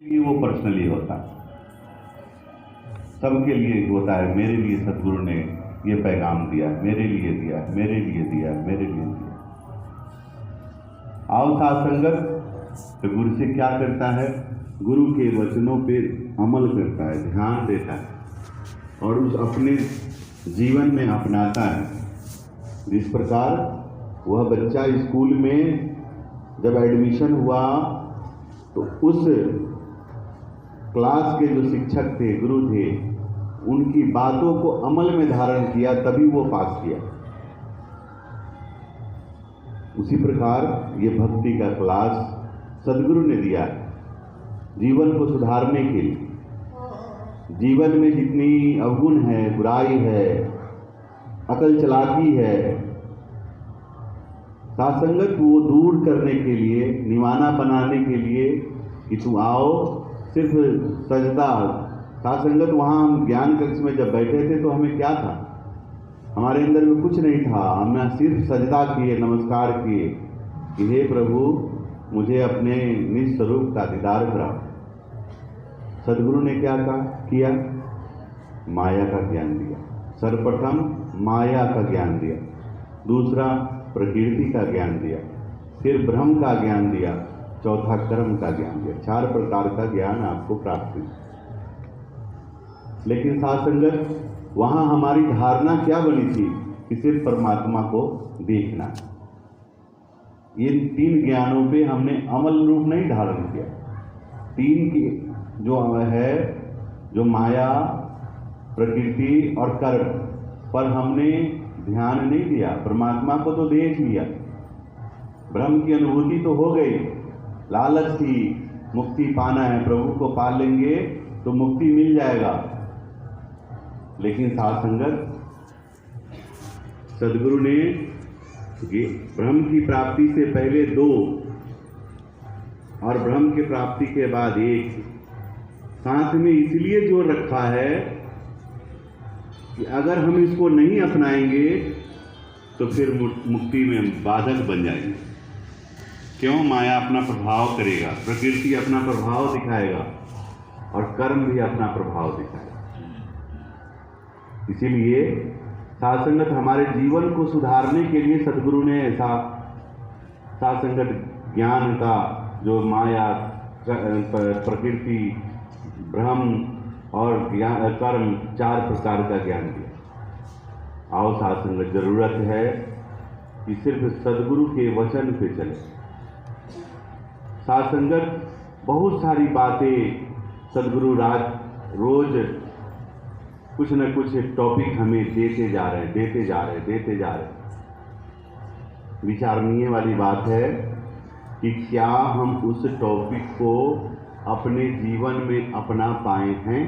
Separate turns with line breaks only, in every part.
लिए वो पर्सनली होता है, सबके लिए होता है। मेरे लिए सदगुरु ने ये पैगाम दिया, मेरे लिए दिया, मेरे लिए दिया, मेरे लिए दिया। आओ साथ संगत, तो गुरु से क्या करता है? गुरु के वचनों पे अमल करता है, ध्यान देता है और उस अपने जीवन में अपनाता है। जिस प्रकार वह बच्चा स्कूल में जब एडमिशन हुआ तो उस क्लास के जो शिक्षक थे, गुरु थे, उनकी बातों को अमल में धारण किया, तभी वो पास किया। उसी प्रकार ये भक्ति का क्लास सदगुरु ने दिया जीवन को सुधारने के लिए। जीवन में जितनी अवगुण है, बुराई है, अकल चलाकी है, सासंगत वो दूर करने के लिए, निवाना बनाने के लिए कि तू आओ सिर्फ सजदा। सासंगत वहाँ हम ज्ञान कक्ष में जब बैठे थे तो हमें क्या था? हमारे अंदर में कुछ नहीं था। हमने सिर्फ सजदा किए, नमस्कार किए कि हे प्रभु मुझे अपने निज स्वरूप का दीदार कराओ। सदगुरु ने क्या किया? माया का ज्ञान दिया। सर्वप्रथम माया का ज्ञान दिया, दूसरा प्रकृति का ज्ञान दिया, फिर ब्रह्म का ज्ञान दिया, चौथा कर्म का ज्ञान दिया। 4 प्रकार का ज्ञान आपको प्राप्त हुई। लेकिन सासंगत वहाँ हमारी धारणा क्या बनी थी कि सिर्फ परमात्मा को देखना। इन 3 ज्ञानों पे हमने अमल रूप नहीं धारण किया। 3 की जो है, जो माया, प्रकृति और कर्म पर हमने ध्यान नहीं दिया। परमात्मा को तो देख लिया, ब्रह्म की अनुभूति तो हो गई, लालच थी, मुक्ति पाना है, प्रभु को पा लेंगे तो मुक्ति मिल जाएगा। लेकिन साथ संगत सदगुरु ने ब्रह्म की प्राप्ति से पहले 2 और ब्रह्म की प्राप्ति के बाद 1 साथ में इसलिए जोड़ रखा है कि अगर हम इसको नहीं अपनाएंगे तो फिर मुक्ति में बाधक बन जाएंगे। क्यों? माया अपना प्रभाव करेगा, प्रकृति अपना प्रभाव दिखाएगा और कर्म भी अपना प्रभाव दिखाएगा। इसीलिए सासंगत हमारे जीवन को सुधारने के लिए सदगुरु ने ऐसा सासंगत ज्ञान का, जो माया, प्रकृति, ब्रह्म और कर्म 4 प्रकार का ज्ञान दिया। आओ सासंगत, जरूरत है कि सिर्फ सदगुरु के वचन पे चले। सासंगत बहुत सारी बातें सदगुरु रोज कुछ न कुछ टॉपिक हमें देते जा रहे। विचारनीय वाली बात है कि क्या हम उस टॉपिक को अपने जीवन में अपना पाए हैं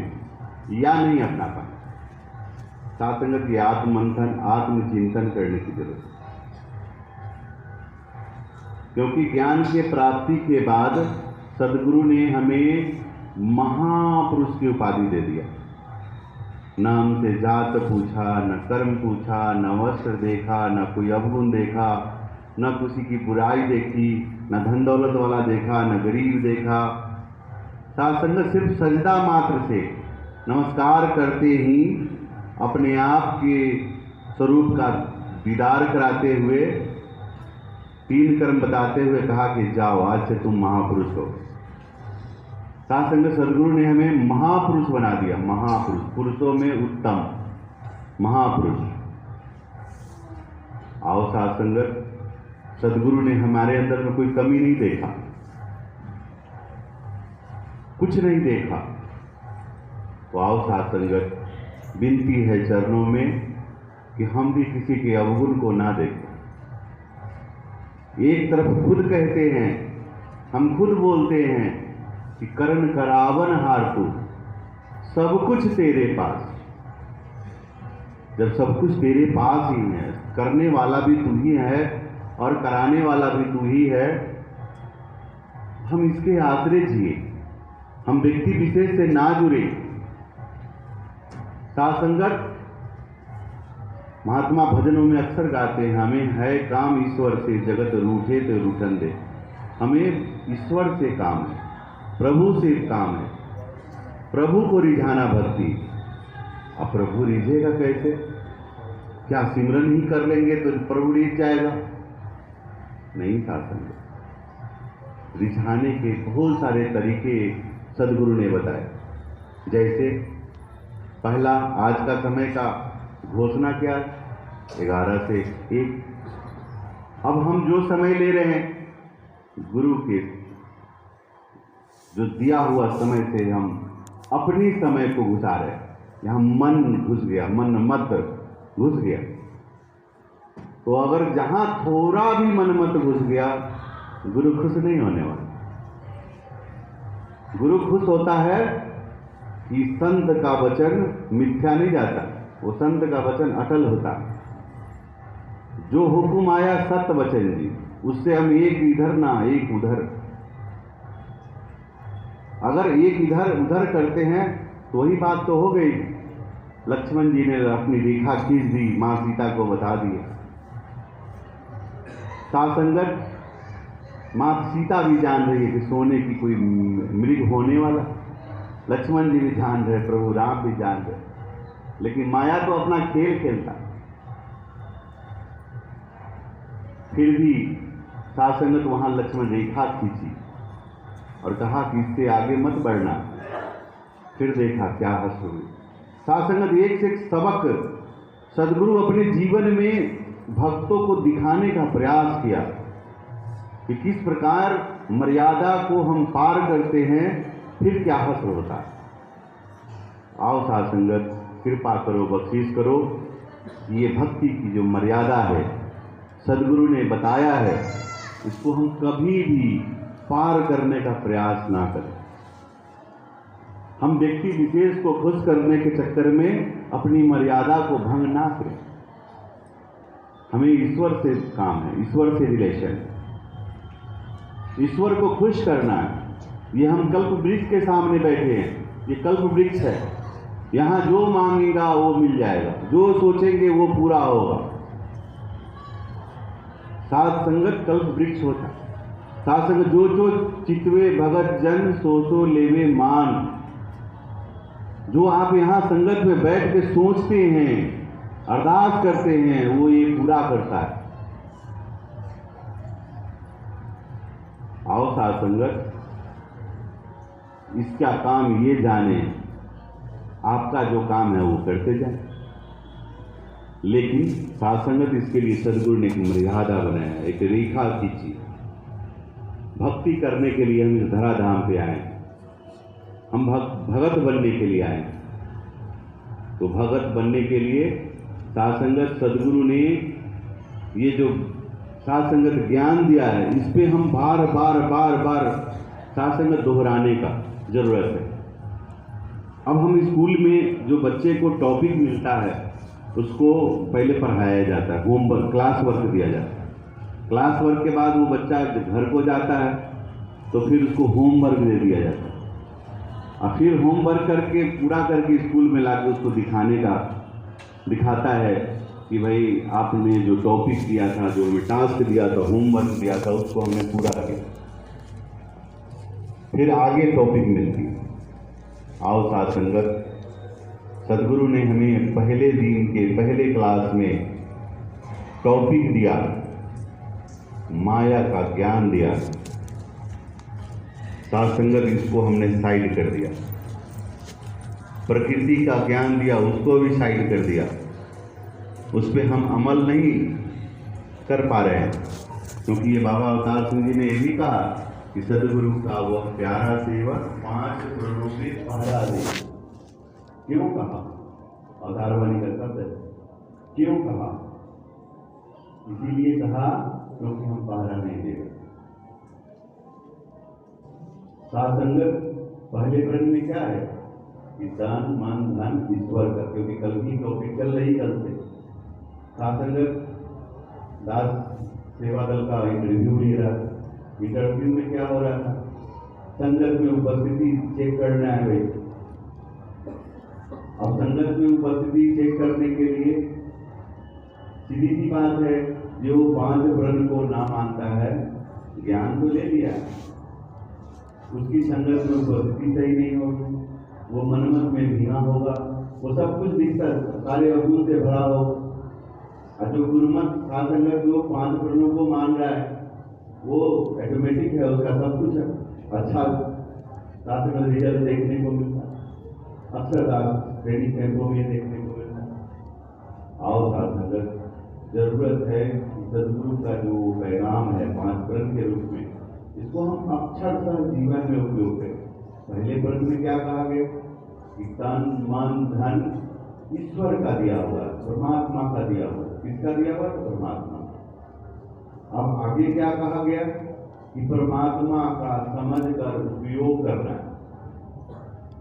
या नहीं अपना पाए। सासंगत की आत्ममंथन, आत्मचिंतन करने की जरूरत है। क्योंकि ज्ञान के प्राप्ति के बाद सदगुरु ने हमें महापुरुष की उपाधि दे दिया। न हमसे जात पूछा, न कर्म पूछा, न वस्त्र देखा, न कोई अवगुण देखा, न किसी की बुराई देखी, न धन दौलत वाला देखा, न गरीब देखा। सासंगत सिर्फ सजदा मात्र से, नमस्कार करते ही अपने आप के स्वरूप का दीदार कराते हुए, 3 कर्म बताते हुए कहा कि जाओ आज से तुम महापुरुष हो। सासंगत सदगुरु ने हमें महापुरुष बना दिया। महापुरुष, पुरुषों में उत्तम, महापुरुष। आओ सासंगत, सदगुरु ने हमारे अंदर में कोई कमी नहीं देखा, कुछ नहीं देखा। तो आओ सासंगत, विनती है चरणों में कि हम भी किसी के अवगुण को ना देखें। एक तरफ खुद कहते हैं, हम खुद बोलते हैं कि करण करावन हार तू, सब कुछ तेरे पास। जब सब कुछ तेरे पास ही है, करने वाला भी तू ही है और कराने वाला भी तू ही है, हम इसके आश्रय जिए, हम व्यक्ति विशेष से ना जुड़े। सासंगत महात्मा भजनों में अक्सर गाते हैं, हमें है काम ईश्वर से, जगत रूठे तो रूठन दे। हमें ईश्वर से काम है, प्रभु से काम है, प्रभु को रिझाना भक्ति। अब प्रभु रिझेगा कैसे? क्या सिमरन ही कर लेंगे तो प्रभु रिझ जाएगा? नहीं साथ संगत, रिझाने के बहुत सारे तरीके सदगुरु ने बताए। जैसे पहला, आज का समय का घोषणा क्या? 11 से 1। अब हम जो समय ले रहे हैं गुरु के जो दिया हुआ समय से हम अपनी समय को घुसा रहे हैं। यहाँ मन घुस गया, मन मत घुस गया। तो अगर जहां थोड़ा भी मन मत घुस गया, गुरु खुश नहीं होने वाला। गुरु खुश होता है कि संत का वचन मिथ्या नहीं जाता, वो संत का वचन अटल होता है। जो हुक्म आया सत्य वचन जी, उससे हम एक इधर ना एक उधर। अगर एक इधर उधर करते हैं तो वही बात तो हो गई। लक्ष्मण जी ने अपनी रेखा खींच दी, मां सीता को बता दिया। सासंगत मां सीता भी जान रही है कि सोने की कोई मृग होने वाला, लक्ष्मण जी भी जान रहे, प्रभु राम भी जान रहे, लेकिन माया तो अपना खेल खेलता। फिर भी सासंगत वहां लक्ष्मण रेखा खींची और कहा कि इससे आगे मत बढ़ना। फिर देखा क्या हंस हुई। सासंगत एक से एक सबक सदगुरु अपने जीवन में भक्तों को दिखाने का प्रयास किया कि किस प्रकार मर्यादा को हम पार करते हैं, फिर क्या हश्र होता है। आओ सासंगत, कृपा करो, बख्शीश करो। ये भक्ति की जो मर्यादा है सदगुरु ने बताया है, इसको हम कभी भी पार करने का प्रयास ना करें। हम व्यक्ति विशेष को खुश करने के चक्कर में अपनी मर्यादा को भंग ना करें। हमें ईश्वर से काम है, ईश्वर से रिलेशन, ईश्वर को खुश करना है। ये हम कल्प वृक्ष के सामने बैठे हैं, ये कल्प वृक्ष है। यहां जो मांगेगा वो मिल जाएगा, जो सोचेंगे वो पूरा होगा। सात संगत कल्प वृक्ष होता है। सात संगत जो जो चितवे भगत जन सो सो लेवे मान। जो आप यहां संगत में बैठ के सोचते हैं, अरदास करते हैं, वो ये पूरा करता है। आओ सात संगत, इसका काम ये जाने, आपका जो काम है वो करते जाए। लेकिन सात संगत इसके लिए सदगुरु ने एक मर्यादा बनाया, एक रेखा खींची। भक्ति करने के लिए हम इस धराधाम पे आए, हम भगत बनने के लिए आए। तो भगत बनने के लिए सासंगत सदगुरु ने ये जो सासंगत ज्ञान दिया है, इस पे हम बार बार सासंगत दोहराने का जरूरत है। अब हम स्कूल में जो बच्चे को टॉपिक मिलता है उसको पहले पढ़ाया जाता है, होमवर्क, क्लास वर्क दिया जाता है। क्लास वर्क के बाद वो बच्चा घर को जाता है तो फिर उसको होमवर्क दे दिया जाता है, और फिर होमवर्क करके पूरा करके स्कूल में लाके उसको दिखाता है कि भाई आपने जो टॉपिक दिया था, जो टास्क दिया था, होमवर्क दिया था, उसको हमने पूरा किया। फिर आगे टॉपिक मिलती है। आओ साथ संगत, सदगुरु ने हमें पहले दिन के पहले क्लास में टॉपिक दिया, माया का ज्ञान दिया। साथ संगत इसको हमने साइड कर दिया। प्रकृति का ज्ञान दिया, उसको भी साइड कर दिया। उस पर हम अमल नहीं कर पा रहे हैं, क्योंकि ये बाबा अवतार सिंह जी ने ये भी कहा कि सदगुरु का वह प्यारा सेवक 5 करोड़ों से पहरा दे। क्यों कहा? अवतारवाणी का शब्द है। क्यों कहा? इसीलिए कहा क्योंकि हम पहरा नहीं दे रहे। सासंगत पहले प्रश्न में क्या है कि दान मान धन ईश्वर का, क्योंकि कल की टॉपिक चल रही, कल से सासंगत दास सेवा दल का इंटरव्यू ले रहा था। इंटरव्यू में क्या हो रहा था? संगत में उपस्थिति चेक करना है भाई। अब संगत में उपस्थिति चेक करने के लिए सीधी सी बात है, जो 5 वर्ण को ना मानता है, ज्ञान तो ले लिया, उसकी संगत में उपस्थिति सही नहीं होगी, वो मनमत में भीना होगा, वो सब कुछ दिखता सारे अवगुण से भरा हो। और जो गुरुमत साथ संगत जो 5 प्रणों को मान रहा है वो ऑटोमेटिक है, उसका सब कुछ अच्छा साथ संगत रिजल्ट देखने को मिलता है। अक्सर ट्रेनिंग कैंपों में देखने को मिलता है। आओ साथ संगत, जरूरत है कि सदगुरु का जो पैगाम है 5 प्रण के रूप में, इसको हम अक्षरशः जीवन में उपयोग करें। पहले प्रण में क्या कहा गया कि तन मन धन ईश्वर का दिया हुआ, परमात्मा का दिया हुआ। किसका दिया हुआ? परमात्मा। अब आगे क्या कहा गया कि परमात्मा का समझकर उपयोग करना है,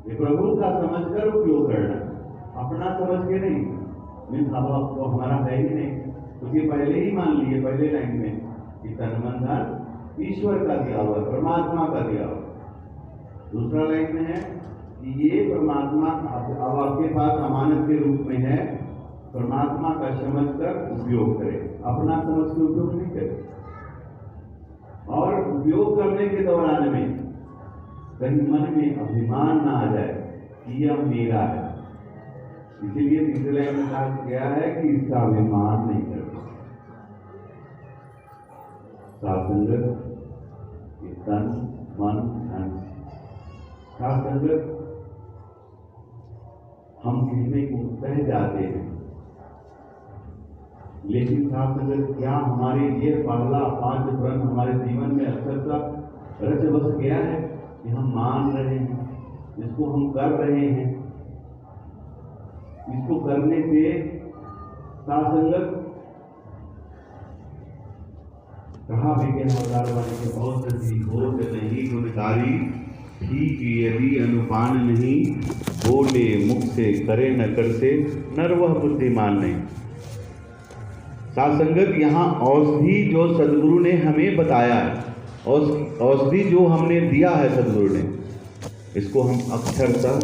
ये प्रभु का समझकर उपयोग करना है, अपना समझ के नहीं। मीन्स अब तो हमारा है ही नहीं, क्योंकि पहले ही मान लिए पहले लाइन में कि तन मन धन ईश्वर का दिया हुआ, परमात्मा का दिया हुआ। दूसरा लाइन में है कि ये परमात्मा अब आपके पास अमानत के रूप में है, परमात्मा का समझकर उपयोग करें, अपना समझ के उपयोग नहीं करें। और उपयोग करने के दौरान में कहीं मन में अभिमान ना आ जाए कि यह मेरा है। इसीलिए तीसरे लाइन में कहा गया है कि इसका अभिमान नहीं करना। साधंगत तन मन धन, साधंगत हम कहने को कह जाते हैं, लेकिन साधंगत क्या हमारे ये पहला 5 प्रण हमारे जीवन में अक्षरशः रच बस गया है कि हम मान रहे हैं, इसको हम कर रहे हैं। इसको करने से साधंगत कहा विज्ञान अवतार वाले के बहुत सी होत नहीं गुणकारी, ठीक यदि अनुपान नहीं, बोले मुख से करे न करते, नर वह बुद्धिमान नहीं। साधंगत यहाँ औषधि जो सदगुरु ने हमें बताया है, औषधि जो हमने दिया है सदगुरु ने, इसको हम अक्षरशः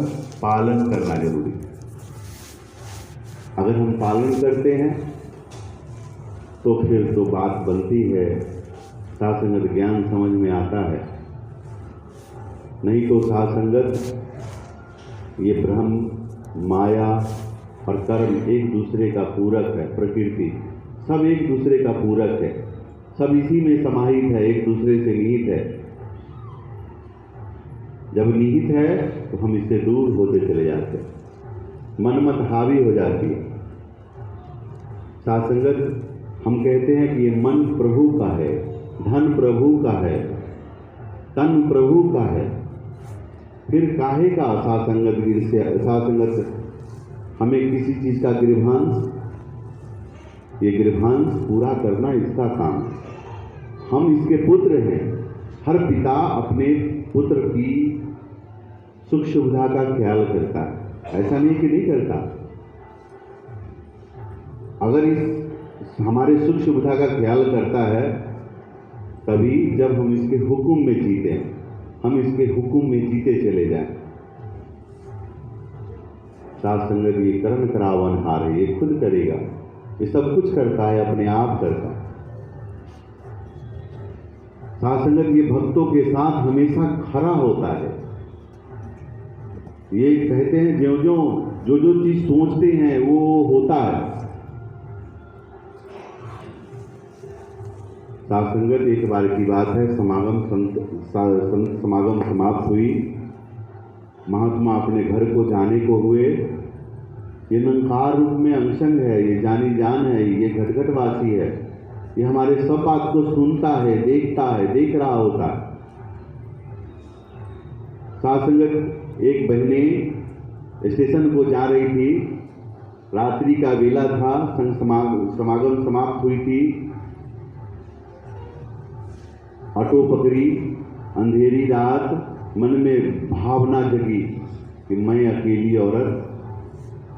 पालन करना जरूरी है। अगर हम पालन करते हैं तो फिर तो बात बनती है, साधंगत ज्ञान समझ में आता है। नहीं तो साधंगत ये ब्रह्म माया और कर्म एक दूसरे का पूरक है, प्रकृति सब एक दूसरे का पूरक है, सब इसी में समाहित है, एक दूसरे से निहित है। जब निहित है तो हम इससे दूर होते चले जाते हैं, मनमत हावी हो जाती है। साधंगत हम कहते हैं कि ये मन प्रभु का है, धन प्रभु का है, तन प्रभु का है, फिर काहे का साधंगत हमें किसी चीज का गृहांश, ये गृहांश पूरा करना इसका काम। हम इसके पुत्र हैं। हर पिता अपने पुत्र की सुख सुविधा का ख्याल करता है, ऐसा नहीं कि नहीं करता। अगर इस हमारे सुख सुविधा का ख्याल करता है तभी जब हम इसके हुक्म में जीते हैं, हम इसके हुक्म में जीते चले जाएं। साधंगत ये कर्म करावन हार है, ये खुद करेगा, ये सब कुछ करता है, अपने आप करता है। साधंगत ये भक्तों के साथ हमेशा खड़ा होता है। ये कहते हैं जो जो चीज सोचते हैं वो होता है। साधंगत एक बार की बात है, संत समागम समाप्त हुई, महात्मा अपने घर को जाने को हुए। ये निरंकार रूप में अंशंग है, ये जानी जान है, ये घटघटवासी है, ये हमारे सब बात को सुनता है, देखता है, देख रहा होता है। साधंगत एक बहने स्टेशन को जा रही थी, रात्रि का वेला था, समागम समाप्त हुई थी, ऑटो पकड़ी, अंधेरी रात, मन में भावना जगी कि मैं अकेली औरत,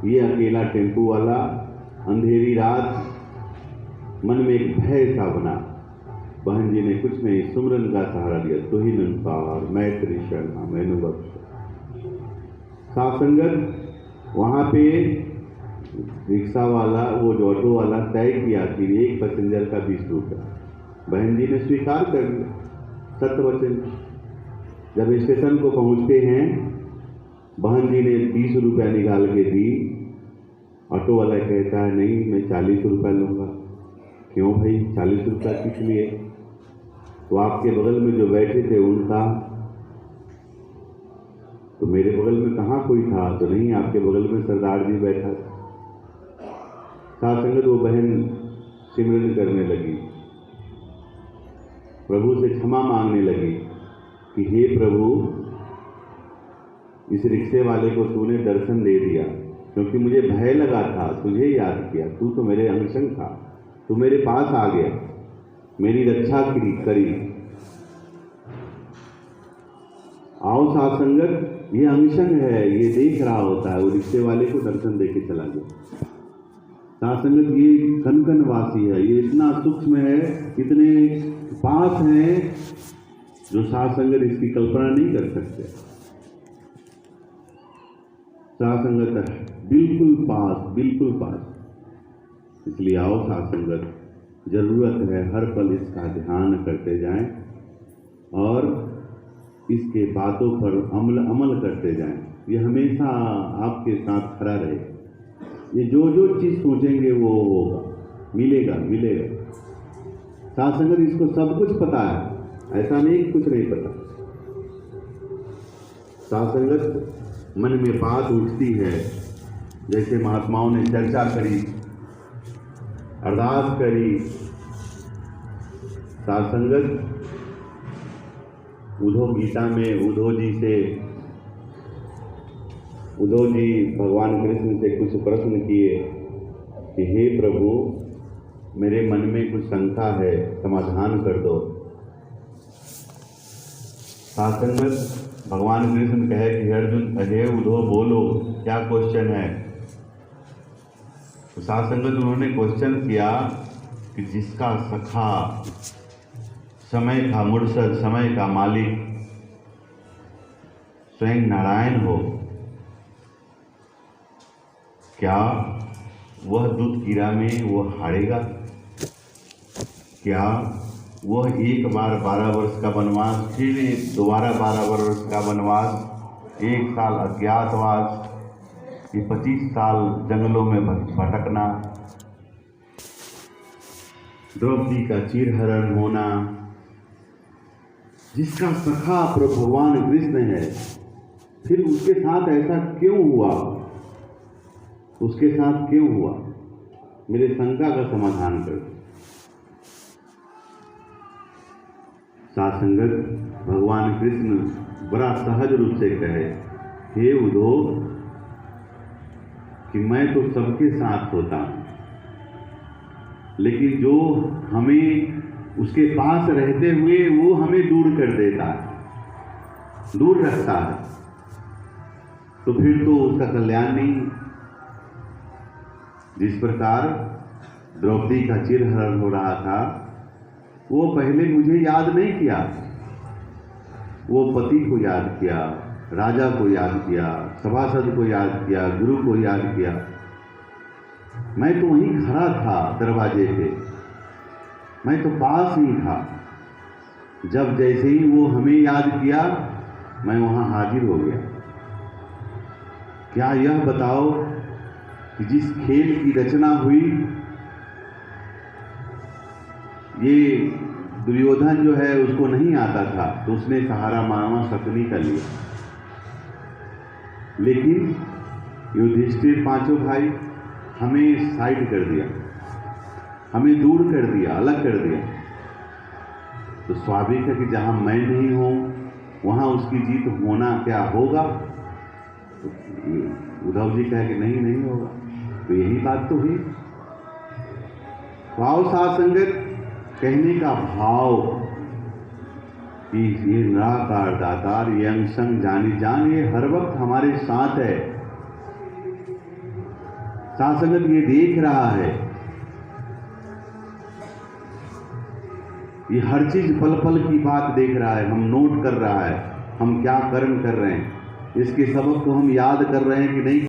ये अकेला टेम्पो वाला, अंधेरी रात, मन में एक भय सा बना। बहन जी ने कुछ नहीं, सुमरन का सहारा दिया, तो ही नंसार मैत्री शरणा मैनु बख्श। साधंगत वहाँ पे रिक्शा वाला, वो जो ऑटो वाला तय किया कि एक पैसेंजर का 20 रुपये। बहन जी ने स्वीकार कर लिया, सत्य वचन, जब स्टेशन को पहुंचते हैं, बहन जी ने 20 रुपया निकाल के दी। ऑटो वाला कहता है नहीं, मैं 40 रुपया लूँगा। क्यों भाई 40 रुपया किस लिए? तो आपके बगल में जो बैठे थे उनका। तो मेरे बगल में कहाँ कोई था? तो नहीं, आपके बगल में सरदार जी बैठा था। साथ संगत वो बहन सिमरन करने लगी, प्रभु से क्षमा मांगने लगी कि हे प्रभु, इस रिक्शे वाले को तूने दर्शन दे दिया, क्योंकि मुझे भय लगा था, तुझे याद किया, तू तो मेरे अंशंग था, तू मेरे पास आ गया, मेरी रक्षा करी। आओ साथ संगत, ये अंशंग है, ये देख रहा होता है, वो रिक्शे वाले को दर्शन देके चला गया। साथ संगत, ये कन वासी है, ये इतना सूक्ष्म है, इतने पास है, जो साथ संगत इसकी कल्पना नहीं कर सकते। साथ संगत बिल्कुल पास। इसलिए आओ साथ संगत, जरूरत है हर पल इसका ध्यान करते जाएं और इसके बातों पर अमल करते जाएं। ये हमेशा आपके साथ खड़ा रहे। ये जो चीज़ सोचेंगे वो होगा, मिलेगा। साथ संगत, इसको सब कुछ पता है, ऐसा नहीं कुछ नहीं पता। साथ संगत, मन में बात उठती है, जैसे महात्माओं ने चर्चा करी, अरदास करी। साथ संगत, उद्धव गीता में उद्धव जी भगवान कृष्ण से कुछ प्रश्न किए कि हे प्रभु, मेरे मन में कुछ शंका है, समाधान कर दो। साथ संगत, भगवान कृष्ण कहे कि अर्जुन, अजय उद्धव बोलो, क्या क्वेश्चन है? तो साथ संगत, उन्होंने क्वेश्चन किया कि जिसका सखा, समय का मुर्शद, समय का मालिक स्वयं नारायण हो, क्या वह दूध कीड़ा में वो हारेगा? क्या वह एक बार 12 वर्ष का वनवास, फिर दोबारा 12 वर्ष का वनवास, 1 साल अज्ञातवास, ये 25 साल जंगलों में भटकना, द्रौपदी का चीरहरण होना, जिसका सखा भगवान कृष्ण है, फिर उसके साथ ऐसा क्यों हुआ? उसके साथ क्यों हुआ? मेरे शंका का समाधान कर दो। साथ संगत, भगवान कृष्ण बड़ा सहज रूप से कहे, हे उद्धव, कि मैं तो सबके साथ होता हूं, लेकिन जो हमें उसके पास रहते हुए वो हमें दूर कर देता है, दूर रखता है, तो फिर तो उसका कल्याण नहीं। जिस प्रकार द्रौपदी का चीरहरण हो रहा था, वो पहले मुझे याद नहीं किया, वो पति को याद किया, राजा को याद किया, सभासद को याद किया, गुरु को याद किया। मैं तो वहीं खड़ा था दरवाजे पे, मैं तो पास ही था। जब जैसे ही वो हमें याद किया, मैं वहां हाजिर हो गया। क्या यह बताओ कि जिस खेल की रचना हुई, ये दुर्योधन जो है उसको नहीं आता था, तो उसने सहारा माना शकुनी का लिया, लेकिन युधिष्ठिर, पांचों भाई, हमें साइड कर दिया, हमें दूर कर दिया, अलग कर दिया। तो स्वाभाविक है कि जहां मैं नहीं हूं वहां उसकी जीत होना क्या होगा? तो उद्धव जी कहे कि नहीं होगा। तो यही बात तो हुई। भाव साथ संगत, कहने का भाव कि ये निराकार दातार, ये अंशंग जानी जान, ये हर वक्त हमारे साथ है। साथ संगत, ये देख रहा है, ये हर चीज पल पल की बात देख रहा है, हम नोट कर रहा है, हम क्या कर्म कर रहे हैं, इसके सबक को हम याद कर रहे हैं कि नहीं।